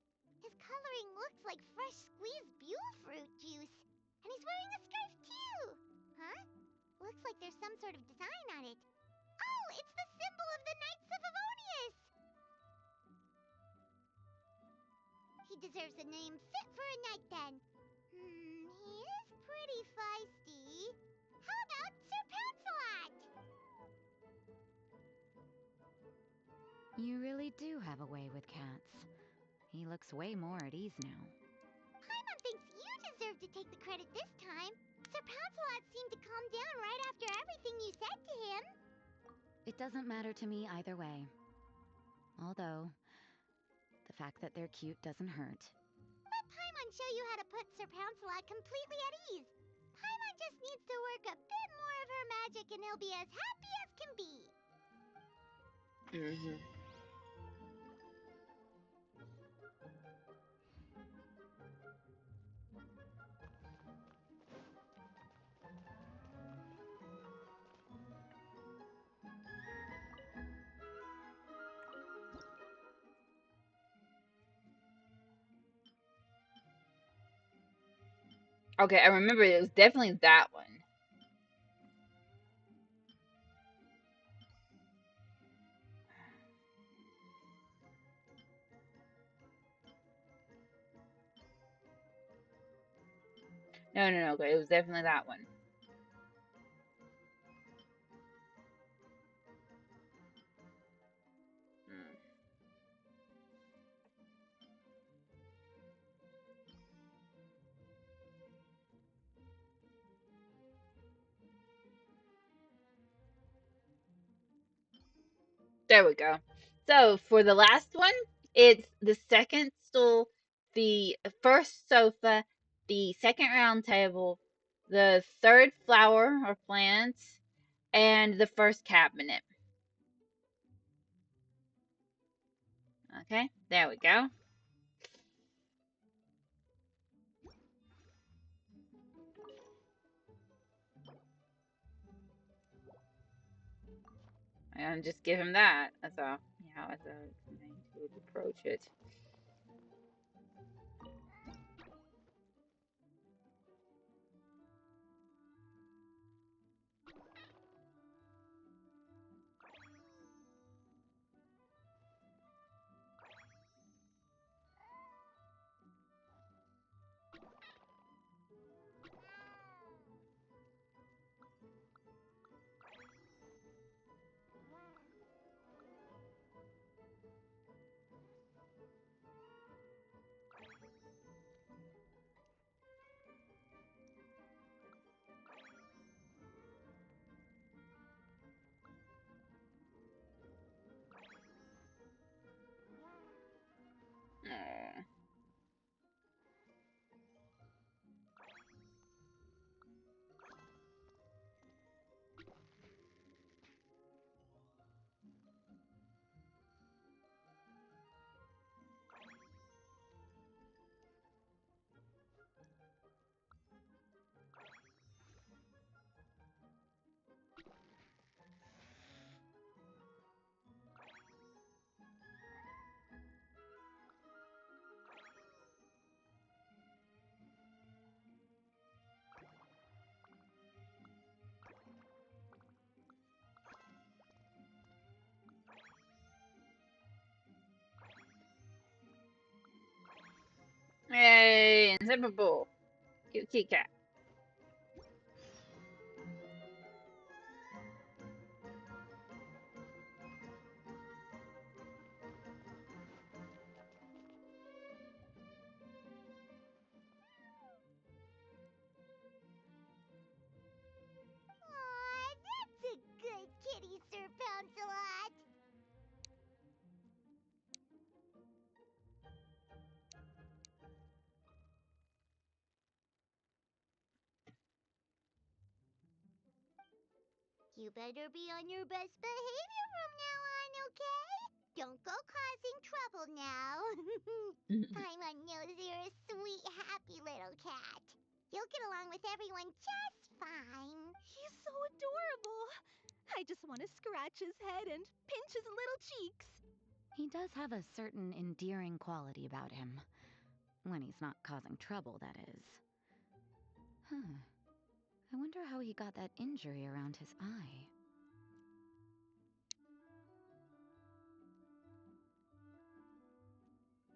His coloring looks like fresh squeezed Buell fruit juice. And he's wearing a scarf too. Huh? Looks like there's some sort of design on it. Oh, it's the symbol of the Knights of Avonius! He deserves a name fit for a knight then. He is pretty feisty. How about Sir Pouncelot? You really do have a way with cats. He looks way more at ease now. Paimon thinks you deserve to take the credit this time. Sir Pouncelot seemed to calm down right after everything you said to him. It doesn't matter to me either way. Although, the fact that they're cute doesn't hurt. Let Paimon show you how to put Sir Pouncelot completely at ease. Paimon just needs to work a bit more of her magic and he'll be as happy as can be. Okay, I remember it was definitely that one. No, okay, it was definitely that one. Mm. There we go. So for the last one, it's the second stool, the first sofa, the second round table, the third flower or plant, and the first cabinet. Okay, there we go. And just give him that. That's all. Yeah, that's a name to approach it. Inseparable. Cute kitty cat. Aw, that's a good kitty, Sir Pouncelot. You better be on your best behavior from now on, okay? Don't go causing trouble now. Paimon knows you're a sweet, happy little cat. You'll get along with everyone just fine. He's so adorable. I just want to scratch his head and pinch his little cheeks. He does have a certain endearing quality about him. When he's not causing trouble, that is. Huh. I wonder how he got that injury around his eye.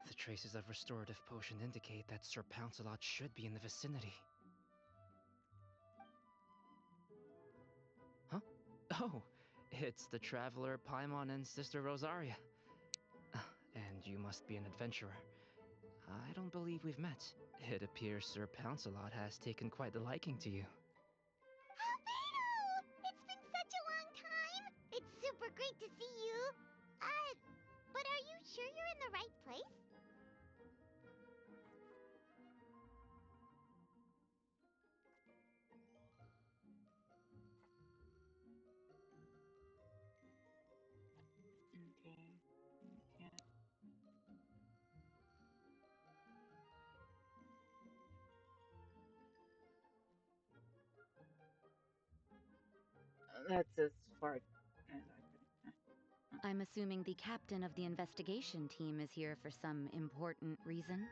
The traces of restorative potion indicate that Sir Pouncelot should be in the vicinity. Huh? Oh, it's the traveler Paimon and Sister Rosaria. And you must be an adventurer. I don't believe we've met. It appears Sir Pouncelot has taken quite the liking to you. Albedo! It's been such a long time! It's super great to see you! But are you sure you're in the right place? Okay. Yeah. That's as far as I could. I'm assuming the captain of the investigation team is here for some important reason?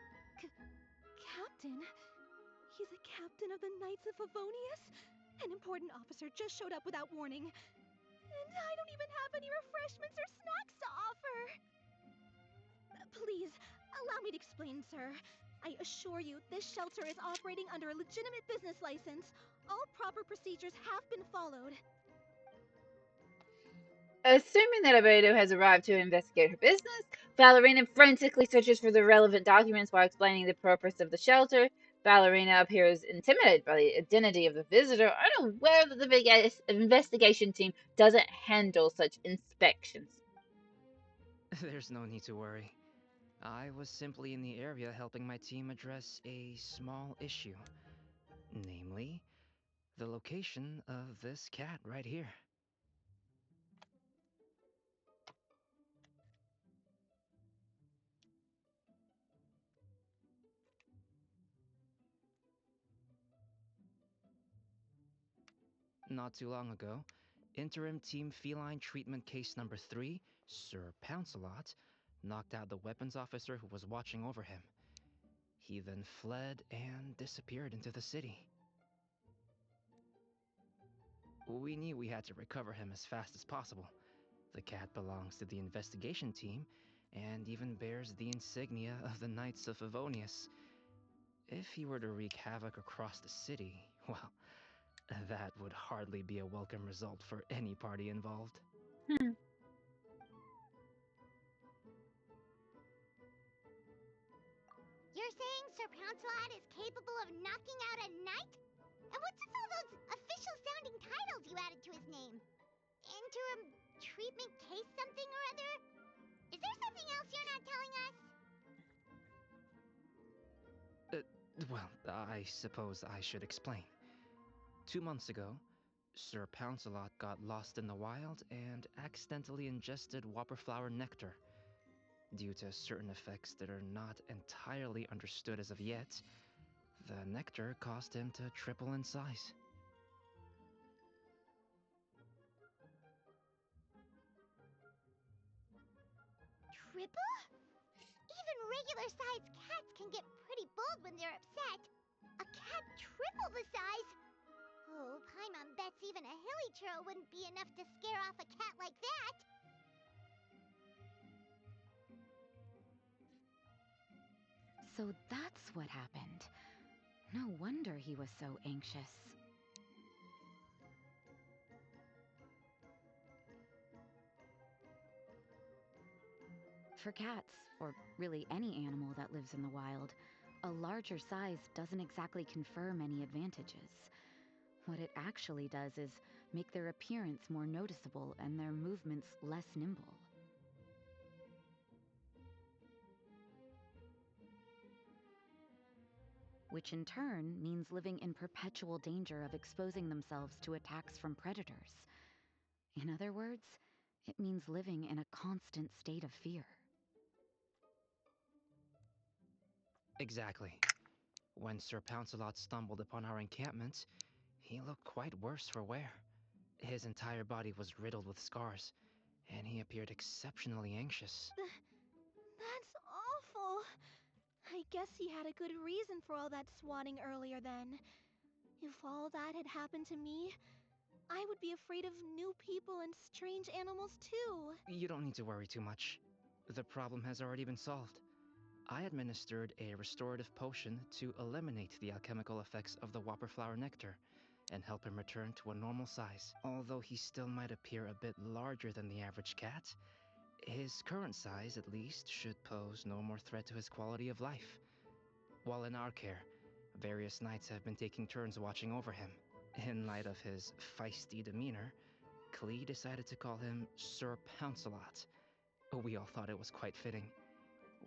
Captain? He's a captain of the Knights of Favonius? An important officer just showed up without warning. And I don't even have any refreshments or snacks to offer. Please, allow me to explain, sir. I assure you, this shelter is operating under a legitimate business license. All proper procedures have been followed. Assuming that Albedo has arrived to investigate her business, Ballerina frantically searches for the relevant documents while explaining the purpose of the shelter. Ballerina appears intimidated by the identity of the visitor, unaware that the investigation team doesn't handle such inspections. There's no need to worry. I was simply in the area helping my team address a small issue. Namely, the location of this cat right here. Not too long ago, Interim Team Feline Treatment Case number 3, Sir Pouncelot, knocked out the weapons officer who was watching over him. He then fled and disappeared into the city. We knew we had to recover him as fast as possible. The cat belongs to the investigation team and even bears the insignia of the Knights of Favonius. If he were to wreak havoc across the city, well, that would hardly be a welcome result for any party involved. Hmm. You're saying Sir Pouncelot is capable of knocking out a knight? And what's with all those official-sounding titles you added to his name? Interim treatment case something or other? Is there something else you're not telling us? Well, I suppose I should explain. 2 months ago, Sir Pouncelot got lost in the wild and accidentally ingested whopperflower nectar. Due to certain effects that are not entirely understood as of yet, the nectar caused him to triple in size. Triple? Even regular-sized cats can get pretty bold when they're upset. A cat triple the size? Oh, Paimon bets even a hilly churl wouldn't be enough to scare off a cat like that. So that's what happened. No wonder he was so anxious. For cats, or really any animal that lives in the wild, a larger size doesn't exactly confer many advantages. What it actually does is make their appearance more noticeable and their movements less nimble. Which in turn means living in perpetual danger of exposing themselves to attacks from predators. In other words, it means living in a constant state of fear. Exactly. When Sir Pouncelot stumbled upon our encampment, he looked quite worse for wear. His entire body was riddled with scars, and he appeared exceptionally anxious. That's awful. I guess he had a good reason for all that swatting earlier then. If all that had happened to me, I would be afraid of new people and strange animals too. You don't need to worry too much. The problem has already been solved. I administered a restorative potion to eliminate the alchemical effects of the whopperflower nectar and help him return to a normal size. Although he still might appear a bit larger than the average cat, his current size, at least, should pose no more threat to his quality of life. While in our care, various knights have been taking turns watching over him. In light of his feisty demeanor, Klee decided to call him Sir Pouncelot. We all thought it was quite fitting.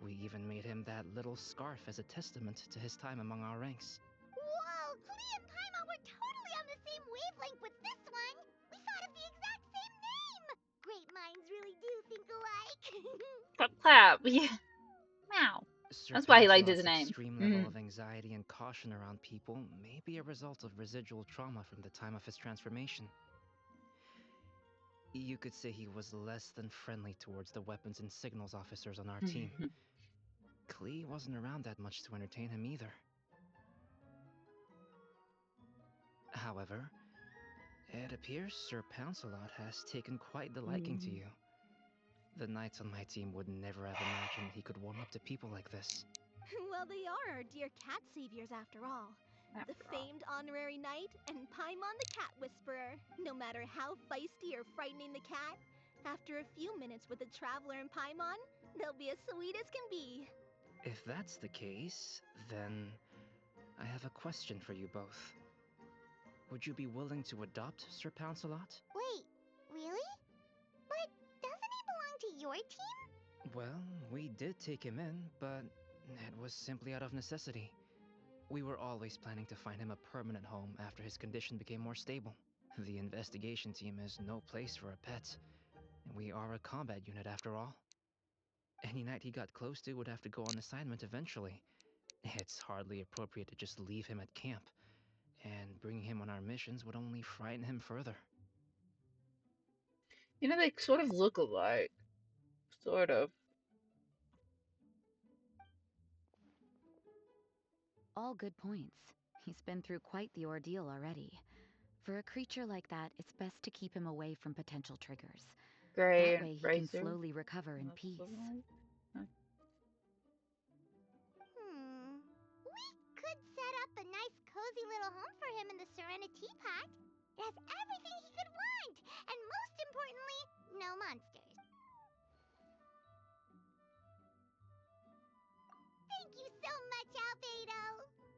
We even made him that little scarf as a testament to his time among our ranks. Whoa, Klee and Paimon were totally on the same wavelength with this one. We thought of the exact same name. Great minds really do think alike. Clap, clap. Yeah. Meow. Sir That's why he liked his Pouncelot's name. extreme level of anxiety and caution around people may be a result of residual trauma from the time of his transformation. You could say he was less than friendly towards the weapons and signals officers on our team. Klee wasn't around that much to entertain him either. However, it appears Sir Pouncelot has taken quite the liking to you. The knights on my team would never have imagined he could warm up to people like this. Well, they are our dear cat saviors after all. The After all. famed honorary knight and Paimon the cat whisperer. No matter how feisty or frightening the cat, after a few minutes with the traveler and Paimon, they'll be as sweet as can be. If that's the case, then I have a question for you both. Would you be willing to adopt Sir Pouncelot? Wait, really? But doesn't he belong to your team? Well, we did take him in, but it was simply out of necessity. We were always planning to find him a permanent home after his condition became more stable. The investigation team is no place for a pet, and we are a combat unit after all. Any knight he got close to would have to go on assignment eventually. It's hardly appropriate to just leave him at camp, and bringing him on our missions would only frighten him further. You know, they sort of look alike. Sort of. All good points. He's been through quite the ordeal already. For a creature like that, it's best to keep him away from potential triggers. Gray That and way he can bracer. slowly recover in peace. We could set up a nice cozy little home for him in the Serenity Pot. It has everything he could want, and most importantly, no monsters. Thank you so much, Albedo!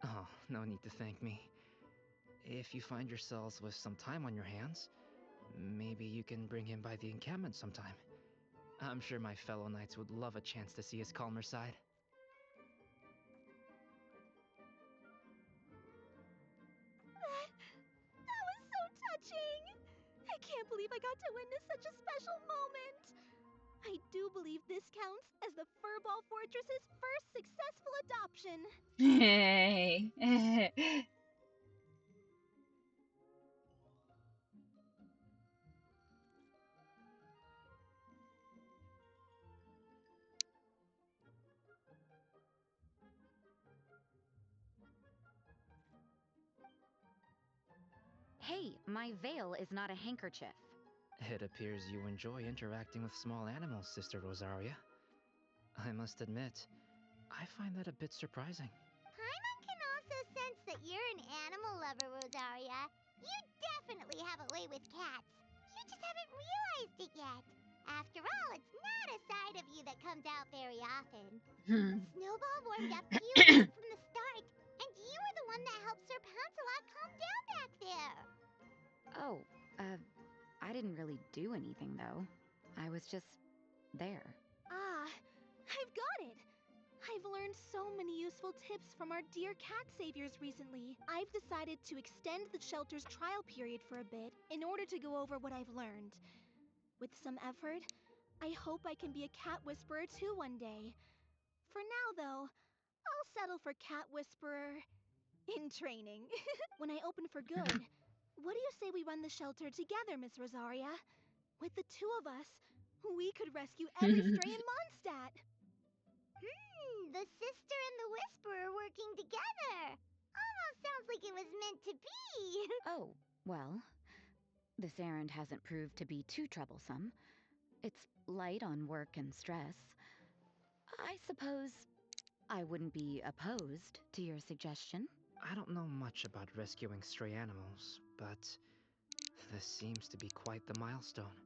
Oh, no need to thank me. If you find yourselves with some time on your hands, maybe you can bring him by the encampment sometime. I'm sure my fellow knights would love a chance to see his calmer side. That was so touching! I can't believe I got to witness such a special moment! I do believe this counts as the Furball Fortress's first successful adoption. Hey. Hey, my veil is not a handkerchief. It appears you enjoy interacting with small animals, Sister Rosaria. I must admit, I find that a bit surprising. Paimon can also sense that lover, Rosaria. You definitely have a way with cats. You just haven't realized it yet. After all, it's not a side of you that comes out very often. Snowball warmed up to you right from the start, and you were the one that helped Sir Pouncelot calm down back there. Oh, I didn't really do anything, though. I was just there. Ah, I've got it. I've learned so many useful tips from our dear cat saviors recently. I've decided to extend the shelter's trial period for a bit in order to go over what I've learned. With some effort, I hope I can be a cat whisperer too one day. For now, though, I'll settle for cat whisperer in training. When I open for good, what do you say we run the shelter together, Miss Rosaria? With the two of us, we could rescue every stray in Mondstadt. The sister and the whisperer working together. Almost sounds like it was meant to be. Oh, well, this errand hasn't proved to be too troublesome. It's light on work and stress. I suppose I wouldn't be opposed to your suggestion. I don't know much about rescuing stray animals, but this seems to be quite the milestone.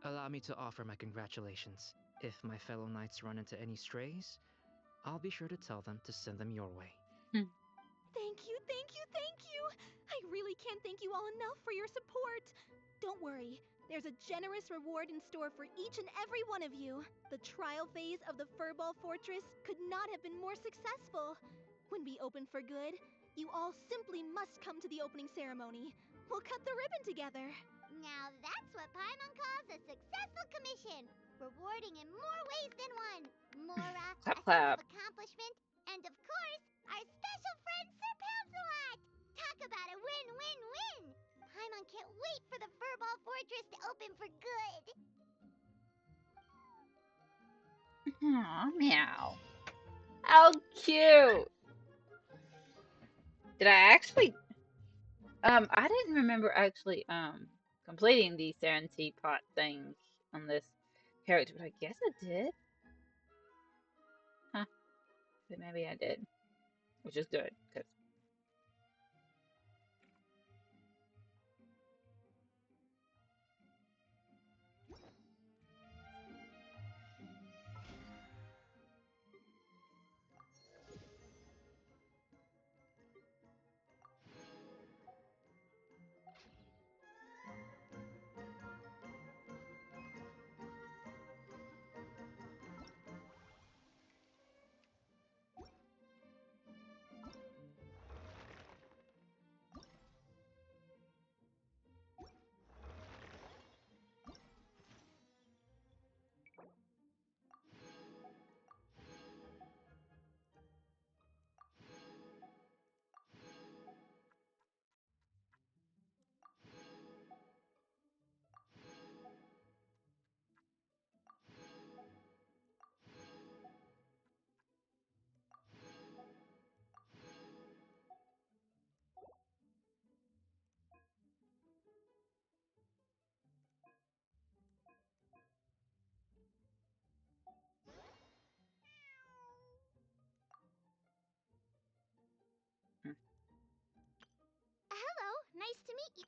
Allow me to offer my congratulations. If my fellow knights run into any strays, I'll be sure to tell them to send them your way. Thank you, thank you, thank you! I really can't thank you all enough for your support. Don't worry, there's a generous reward in store for each and every one of you. The trial phase of the Furball Fortress could not have been more successful. When we open for good, you all simply must come to the opening ceremony. We'll cut the ribbon together. Now that's what Paimon calls a successful commission. Rewarding in more ways than one. Mora, Clap, a sense clap. of accomplishment, and of course, our special friend Sir Pouncelot! Talk about a win-win-win! Paimon can't wait for the Furball Fortress to open for good. Aw, meow. How cute. Did I actually I didn't remember actually completing the Serenity pot thing on this character, but I guess I did. Huh. So maybe I did. Which is good, because Hello, nice to meet you.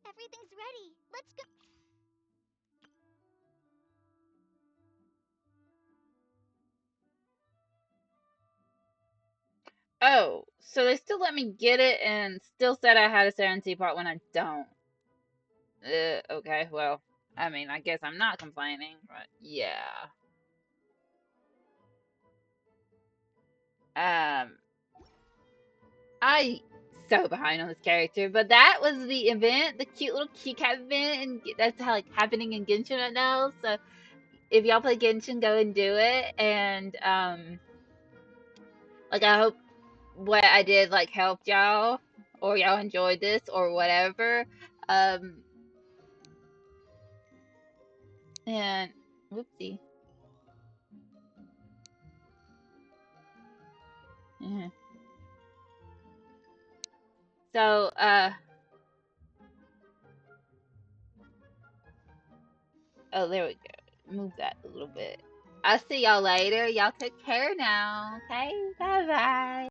Everything's ready. Let's go. oh, so they still let me get it and still said I had a Serenity pot when I don't. Okay, well, I mean, I guess I'm not complaining, but yeah. I so behind on this character, but that was the event, the cute little keycap event, and that's how like happening in Genshin right now. So if y'all play Genshin, go and do it. And like I hope what I did like helped y'all, or y'all enjoyed this, or whatever. Um, and whoopsie. Mhm. So oh, there we go. Move that a little bit. I'll see y'all later. Y'all take care now. Okay, bye bye.